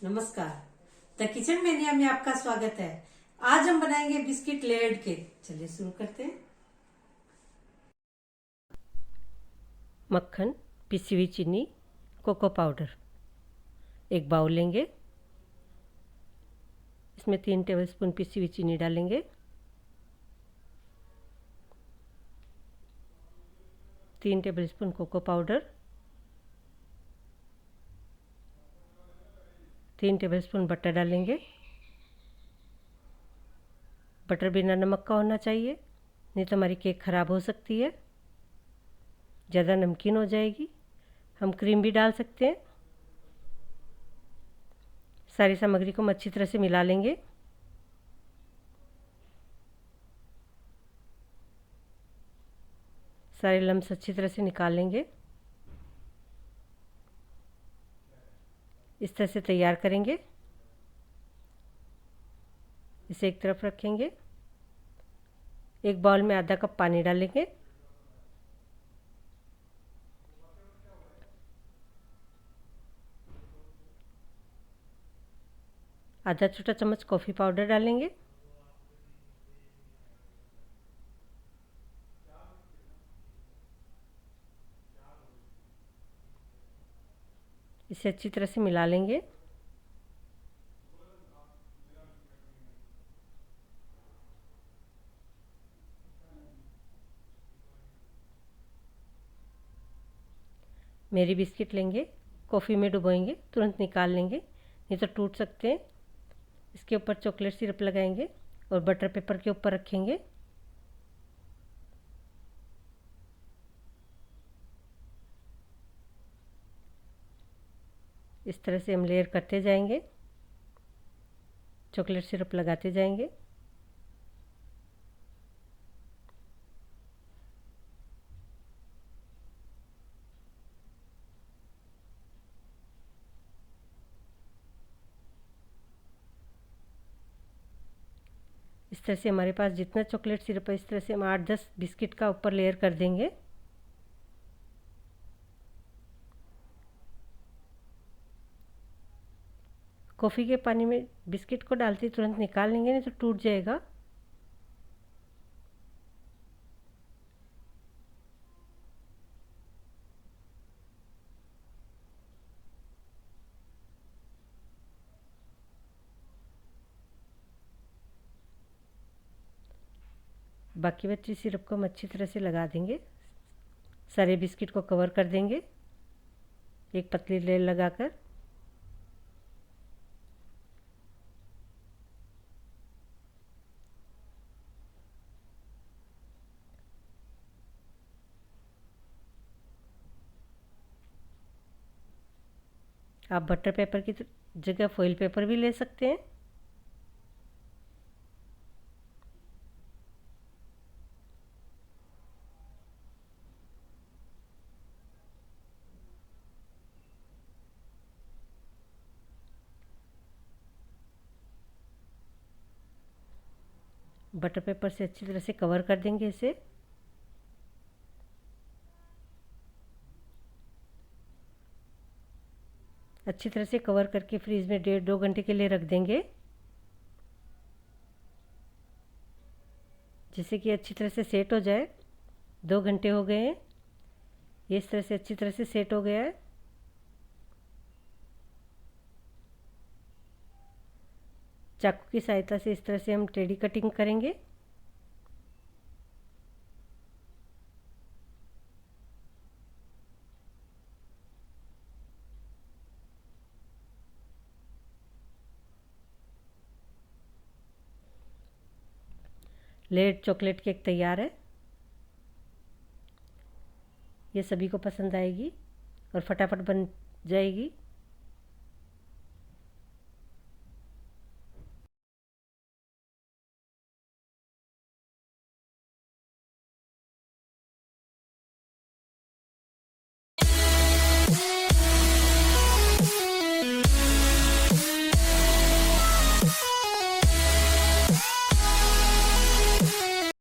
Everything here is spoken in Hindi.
नमस्कार। द किचन मेनिया में आपका स्वागत है। आज हम बनाएंगे बिस्किट लेयर्ड केक। चलिए शुरू करते हैं। मक्खन, पिसी हुई चीनी, कोको पाउडर, एक बाउल लेंगे। इसमें 3 टेबलस्पून पिसी हुई चीनी डालेंगे, 3 tablespoon cocoa powder, 3 tablespoon butter डालेंगे। बटर बिना नमक का होना चाहिए, नहीं तो हमारी केक ख़राब हो सकती है, ज़्यादा नमकीन हो जाएगी। हम क्रीम भी डाल सकते हैं। सारी सामग्री को हम अच्छी तरह से मिला लेंगे। सारे लम्स अच्छी तरह से निकाल लेंगे। इस तरह से तैयार करेंगे। इसे एक तरफ रखेंगे। एक बाउल में आधा कप पानी डालेंगे। आधा छोटा चम्मच कॉफ़ी पाउडर डालेंगे। इसे अच्छी तरह से मिला लेंगे। मेरी बिस्किट लेंगे, कॉफ़ी में डुबोएंगे, तुरंत निकाल लेंगे, नहीं तो टूट सकते हैं। इसके ऊपर चॉकलेट सिरप लगाएंगे और बटर पेपर के ऊपर रखेंगे। इस तरह से हम लेयर करते जाएंगे, चॉकलेट सिरप लगाते जाएंगे। इस तरह से हमारे पास जितना चॉकलेट सिरप है, इस तरह से हम 8-10 बिस्किट का ऊपर लेयर कर देंगे। कॉफ़ी के पानी में बिस्किट को डालते तुरंत निकाल लेंगे, नहीं तो टूट जाएगा। बाकी बची सिरप को हम अच्छी तरह से लगा देंगे। सारे बिस्किट को कवर कर देंगे एक पतली लेयर लगाकर। आप बटर पेपर की जगह फॉइल पेपर भी ले सकते हैं। बटर पेपर से अच्छी तरह से कवर कर देंगे इसे। अच्छी तरह से कवर करके फ्रीज में 1.5-2 घंटे के लिए रख देंगे, जिससे कि अच्छी तरह से सेट हो जाए। 2 घंटे हो गए हैं, ये इस तरह से अच्छी तरह से सेट हो गया है। चाकू की सहायता से इस तरह से हम टेढ़ी कटिंग करेंगे। लेयर्ड चॉकलेट केक तैयार है। ये सभी को पसंद आएगी और फटाफट बन जाएगी।